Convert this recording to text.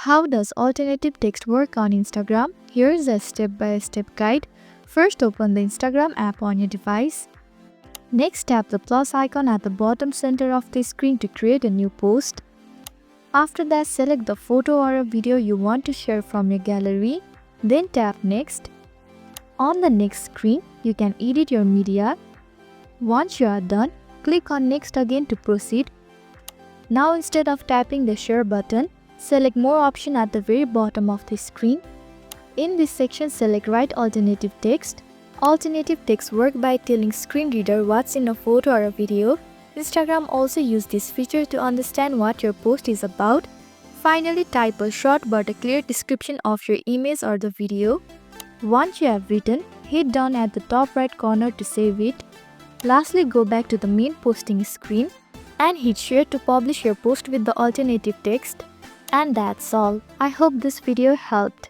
How does alternative text work on Instagram? Here's a step-by-step guide. First, open the Instagram app on your device. Next, tap the plus icon at the bottom center of the screen to create a new post. After that, select the photo or a video you want to share from your gallery. Then tap Next. On the next screen, you can edit your media. Once you are done, click on Next again to proceed. Now, instead of tapping the Share button, select More option at the very bottom of the screen. In this section, select Write Alternative Text. Alternative text work by telling screen reader what's in a photo or a video. Instagram also use this feature to understand what your post is about. Finally, type a short but a clear description of your image or the video. Once you have written, hit down at the top right corner to save it. Lastly, go back to the main posting screen and hit share to publish your post with the alternative text. And that's all. I hope this video helped.